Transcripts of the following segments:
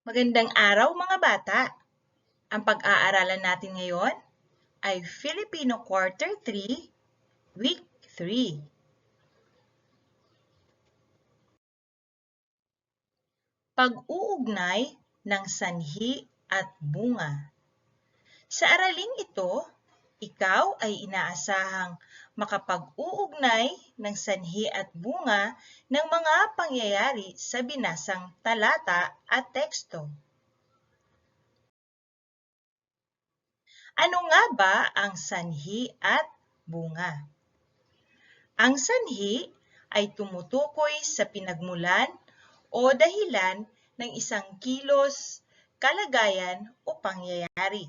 Magandang araw mga bata! Ang pag-aaralan natin ngayon ay Filipino Quarter 3, Week 3. Pag-uugnay ng sanhi at bunga. Sa araling ito, ikaw ay inaasahang makapag-uugnay ng sanhi at bunga ng mga pangyayari sa binasang talata at teksto. Ano nga ba ang sanhi at bunga? Ang sanhi ay tumutukoy sa pinagmulan o dahilan ng isang kilos, kalagayan o pangyayari.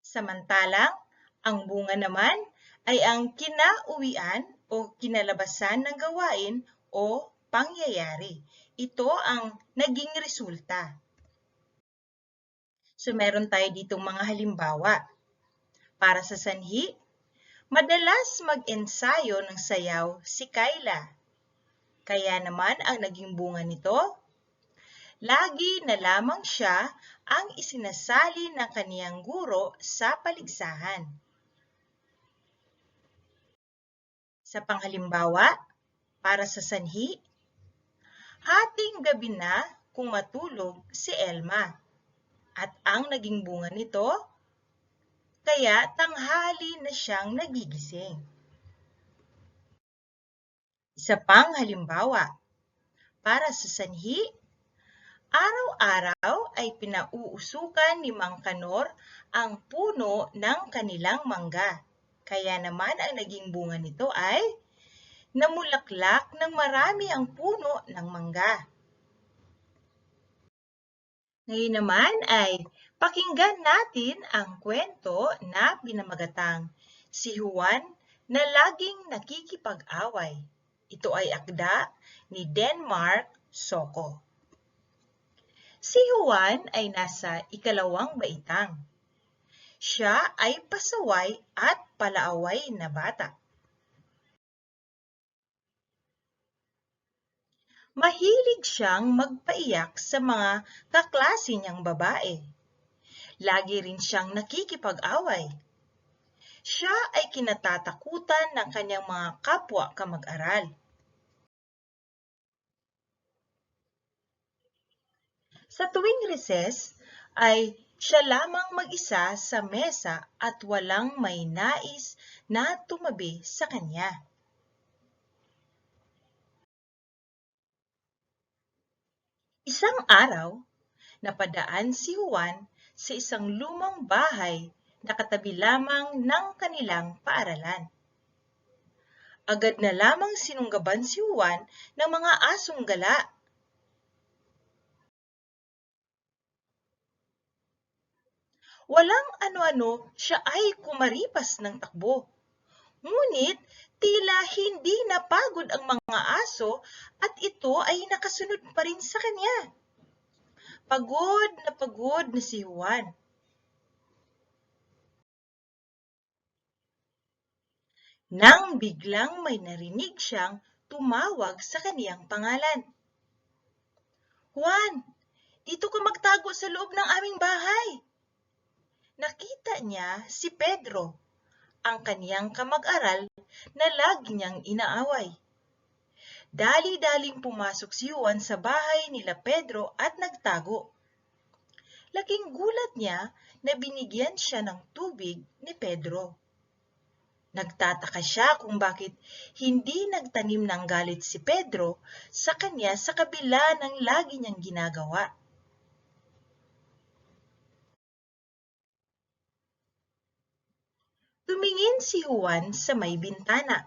Samantalang, ang bunga naman ay ang kinauwian o kinalabasan ng gawain o pangyayari. Ito ang naging resulta. So meron tayo ditong mga halimbawa. Para sa sanhi, madalas mag-ensayo ng sayaw si Kyla. Kaya naman ang naging bunga nito, lagi na lamang siya ang isinasali ng kaniyang guro sa paligsahan. Sa panghalimbawa, para sa sanhi, hating gabi na kung matulog si Elma. At ang naging bunga nito, kaya tanghali na siyang nagigising. Isa pang halimbawa, para sa sanhi, araw-araw ay pinauusukan ni Mang Kanor ang puno ng kanilang mangga. Kaya naman ang naging bunga nito ay namulaklak ng marami ang puno ng mangga. Ngayon naman ay pakinggan natin ang kwento na pinamagatang Si Juan na Laging Nakikipag-away. Ito ay akda ni Denmark Soko. Si Juan ay nasa ikalawang baitang. Siya ay pasaway at palaaway na bata. Mahilig siyang magpaiyak sa mga kaklase niyang babae. Lagi rin siyang nakikipag-away. Siya ay kinatatakutan ng kanyang mga kapwa kamag-aral. Sa tuwing recess ay siya lamang mag-isa sa mesa at walang may nais na tumabi sa kanya. Isang araw, napadaan si Juan sa isang lumang bahay na katabi lamang ng kanilang paaralan. Agad na lamang sinunggaban si Juan ng mga asong gala. Walang ano-ano, siya ay kumaripas ng takbo. Ngunit tila hindi napagod ang mga aso at ito ay nakasunod pa rin sa kanya. Pagod na si Juan. Nang biglang may narinig siyang tumawag sa kaniyang pangalan. Juan, dito ka magtago sa loob ng aming bahay. Nakita niya si Pedro, ang kaniyang kamag-aral na lagi niyang inaaway. Dali-daling pumasok si Juan sa bahay nila Pedro at nagtago. Laking gulat niya na binigyan siya ng tubig ni Pedro. Nagtataka siya kung bakit hindi nagtanim ng galit si Pedro sa kanya sa kabila ng lagi niyang ginagawa. Tumingin si Juan sa may bintana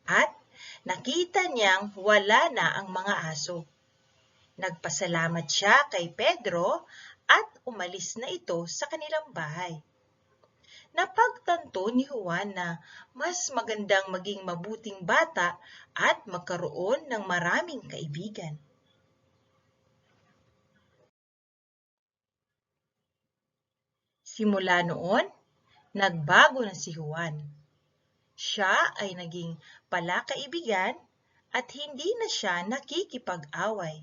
at nakita niyang wala na ang mga aso. Nagpasalamat siya kay Pedro at umalis na ito sa kanilang bahay. Napagtanto ni Juan na mas magandang maging mabuting bata at magkaroon ng maraming kaibigan. Simula noon, nagbago na si Juan. Siya ay naging palakaibigan at hindi na siya nakikipag-away.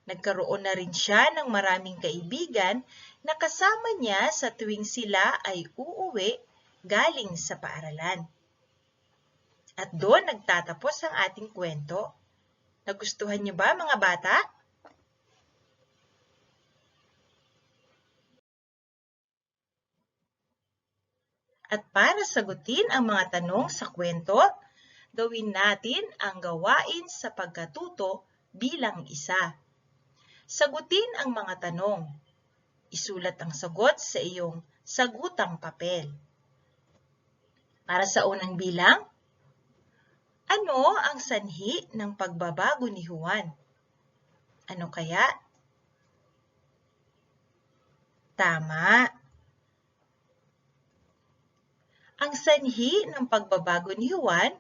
Nagkaroon na rin siya ng maraming kaibigan na kasama niya sa tuwing sila ay uuwi galing sa paaralan. At doon nagtatapos ang ating kwento. Nagustuhan niyo ba, mga bata? At para sagutin ang mga tanong sa kwento, gawin natin ang gawain sa pagkatuto bilang isa. Sagutin ang mga tanong. Isulat ang sagot sa iyong sagutang papel. Para sa unang bilang, ano ang sanhi ng pagbabago ni Juan? Ano kaya? Tama. Ang sanhi ng pagbabago ni Juan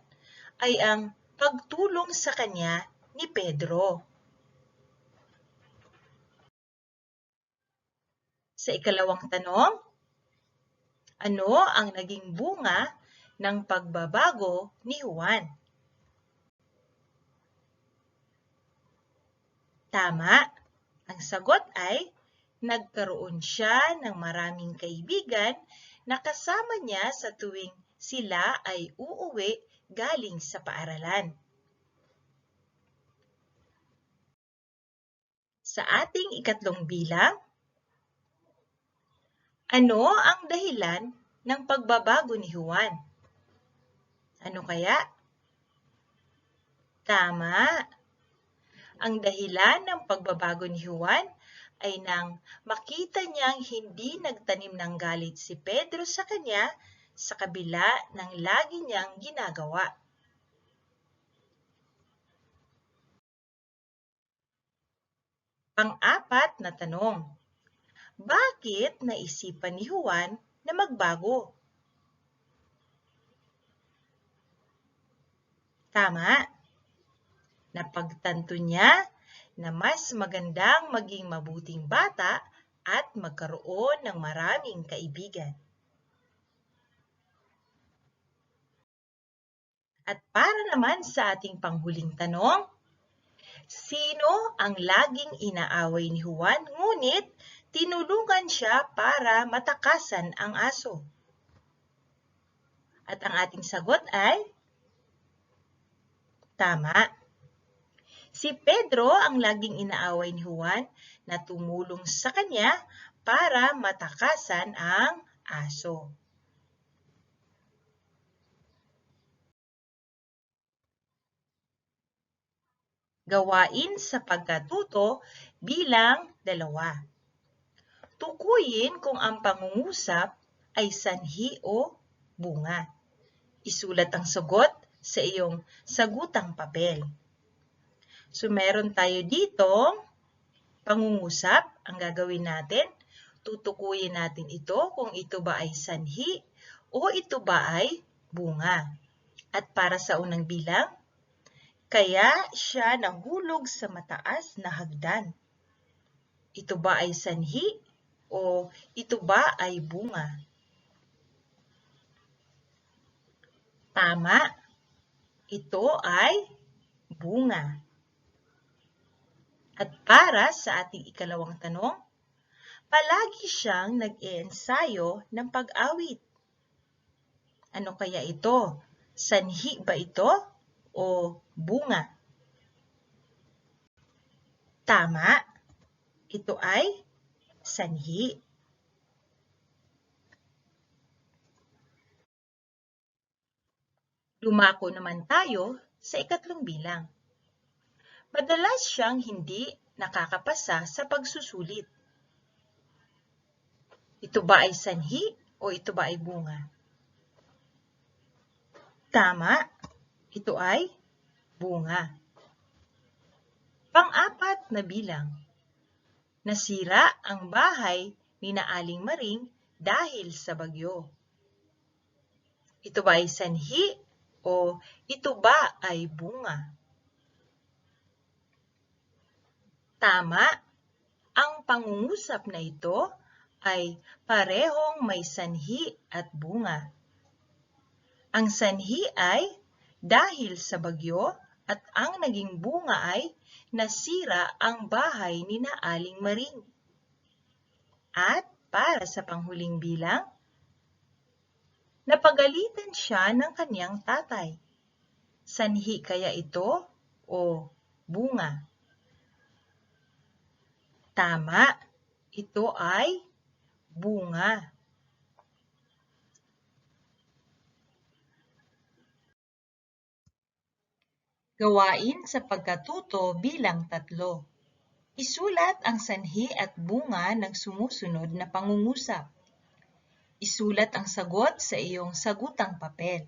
ay ang pagtulong sa kanya ni Pedro. Sa ikalawang tanong, ano ang naging bunga ng pagbabago ni Juan? Tama. Ang sagot ay nagkaroon siya ng maraming kaibigan na kasama niya sa tuwing sila ay uuwi galing sa paaralan. Sa ating ikatlong bilang, ano ang dahilan ng pagbabago ni Juan? Ano kaya? Tama. Ang dahilan ng pagbabago ni Juan ay nang makita niyang hindi nagtanim ng galit si Pedro sa kanya sa kabila ng lagi niyang ginagawa. Pang-apat na tanong. Bakit naisipan ni Juan na magbago? Tama. Napagtanto niya na mas magandang maging mabuting bata at magkaroon ng maraming kaibigan. At para naman sa ating panghuling tanong, sino ang laging inaaway ni Juan ngunit tinulungan siya para matakasan ang aso? At ang ating sagot ay tama. Si Pedro ang laging inaaway ni Juan na tumulong sa kanya para matakasan ang aso. Gawain sa pagkatuto bilang 2. Tukuyin kung ang pangungusap ay sanhi o bunga. Isulat ang sagot sa iyong sagutang papel. So, meron tayo dito, pangungusap, ang gagawin natin, tutukuyin natin ito kung ito ba ay sanhi o ito ba ay bunga. At para sa unang bilang, kaya siya nahulog sa mataas na hagdan. Ito ba ay sanhi o ito ba ay bunga? Tama, ito ay bunga. At para sa ating ikalawang tanong, palagi siyang nag-iensayo ng pag-awit. Ano kaya ito? Sanhi ba ito o bunga? Tama, ito ay sanhi. Dumako naman tayo sa ikatlong bilang. Madalas siyang hindi nakakapasa sa pagsusulit. Ito ba ay sanhi o ito ba ay bunga? Tama, ito ay bunga. Pang-apat na bilang. Nasira ang bahay ni Aling Maring dahil sa bagyo. Ito ba ay sanhi o ito ba ay bunga? Tama, ang pangungusap na ito ay parehong may sanhi at bunga. Ang sanhi ay dahil sa bagyo at ang naging bunga ay nasira ang bahay ni na Aling Maring. At para sa panghuling bilang, napagalitan siya ng kanyang tatay. Sanhi kaya ito o bunga? Tama, ito ay bunga. Gawain sa pagkatuto bilang 3. Isulat ang sanhi at bunga ng sumusunod na pangungusap. Isulat ang sagot sa iyong sagutang papel.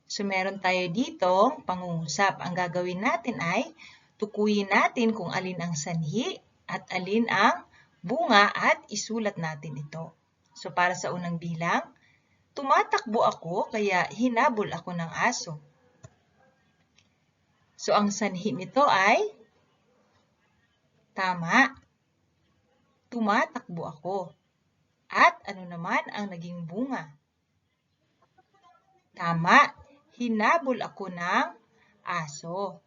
So meron tayo dito pangungusap. Ang gagawin natin ay tukuyin natin kung alin ang sanhi at alin ang bunga at isulat natin ito. So para sa unang bilang, tumatakbo ako kaya hinabol ako ng aso. So ang sanhi nito ay tama, tumatakbo ako. At ano naman ang naging bunga? Tama, hinabol ako ng aso.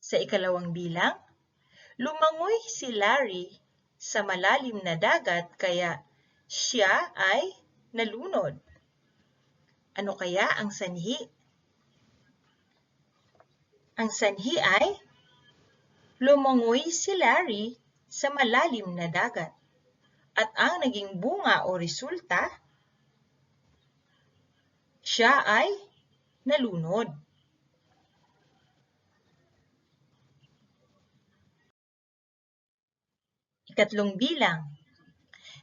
Sa ikalawang bilang, lumangoy si Larry sa malalim na dagat kaya siya ay nalunod. Ano kaya ang sanhi? Ang sanhi ay lumangoy si Larry sa malalim na dagat. At ang naging bunga o resulta, siya ay nalunod. Ikatlong bilang,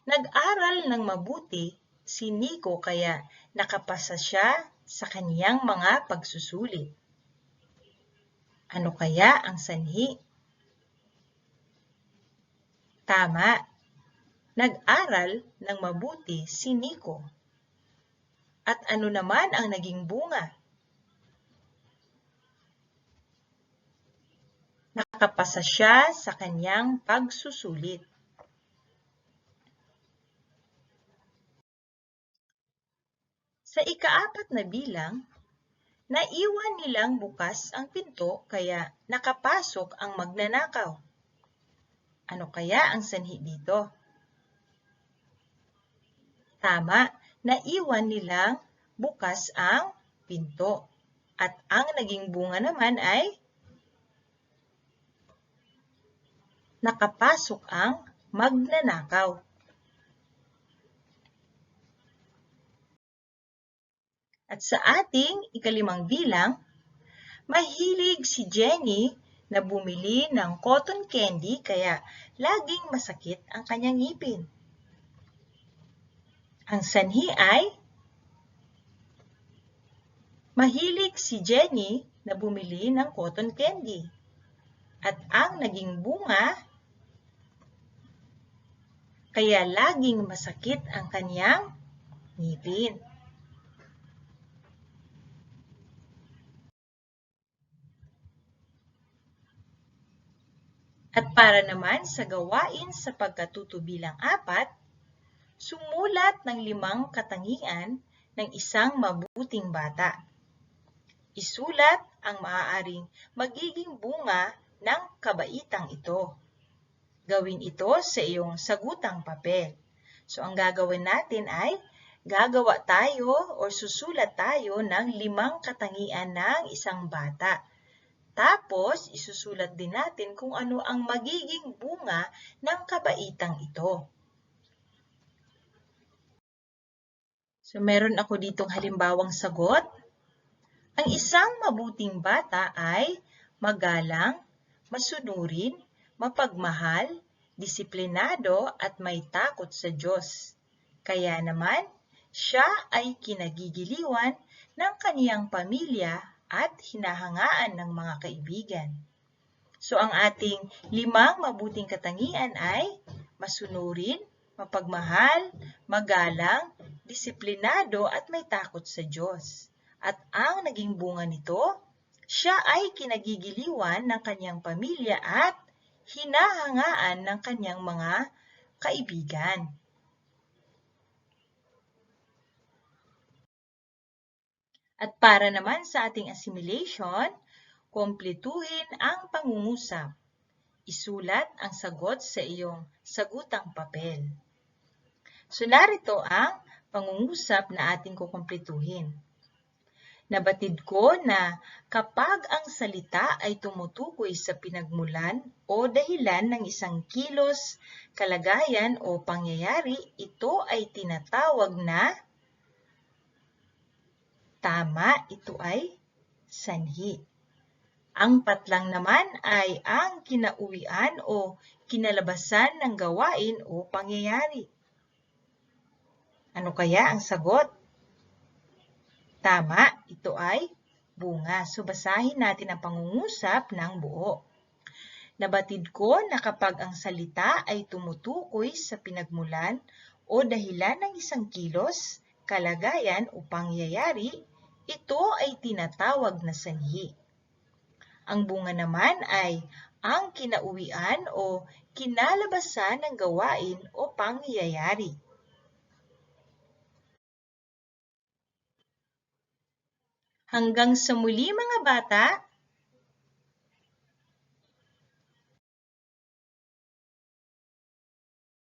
nag-aral ng mabuti si Nico kaya nakapasa siya sa kaniyang mga pagsusulit. Ano kaya ang sanhi? Tama, nag-aral ng mabuti si Nico. At ano naman ang naging bunga? Nakapasa siya sa kaniyang pagsusulit. Sa ika-4 na bilang, naiwan nilang bukas ang pinto kaya nakapasok ang magnanakaw. Ano kaya ang sanhi dito? Tama, naiwan nilang bukas ang pinto. At ang naging bunga naman ay nakapasok ang magnanakaw. At sa ating ika-5 bilang, mahilig si Jenny na bumili ng cotton candy kaya laging masakit ang kanyang ngipin. Ang sanhi ay mahilig si Jenny na bumili ng cotton candy. At ang naging bunga, kaya laging masakit ang kanyang ngipin. At para naman sa gawain sa pagkatuto bilang 4, sumulat ng 5 katangian ng isang mabuting bata. Isulat ang maaaring magiging bunga ng kabaitang ito. Gawin ito sa iyong sagutang papel. So ang gagawin natin ay gagawa tayo o susulat tayo ng 5 katangian ng isang bata. Tapos, isusulat din natin kung ano ang magiging bunga ng kabaitang ito. So, meron ako ditong halimbawang sagot. Ang isang mabuting bata ay magalang, masunurin, mapagmahal, disiplinado at may takot sa Diyos. Kaya naman, siya ay kinagigiliwan ng kaniyang pamilya at hinahangaan ng mga kaibigan. So ang ating 5 mabuting katangian ay masunurin, mapagmahal, magalang, disiplinado at may takot sa Diyos. At ang naging bunga nito, siya ay kinagigiliwan ng kanyang pamilya at hinahangaan ng kanyang mga kaibigan. At para naman sa ating assimilation, Kumpletuhin ang pangungusap. Isulat ang sagot sa iyong sagutang papel. So narito ang pangungusap na ating kukumpletuhin. Nabatid ko na kapag ang salita ay tumutukoy sa pinagmulan o dahilan ng isang kilos, kalagayan o pangyayari, ito ay tinatawag na tama, ito ay sanhi. Ang patlang naman ay ang kinauwian o kinalabasan ng gawain o pangyayari. Ano kaya ang sagot? Tama, ito ay bunga. So basahin natin ang pangungusap ng buo. Nabatid ko na kapag ang salita ay tumutukoy sa pinagmulan o dahilan ng isang kilos, kalagayan o pangyayari, ito ay tinatawag na sanhi. Ang bunga naman ay ang kinauwian o kinalabasan ng gawain o pangyayari. Hanggang sa muli mga bata,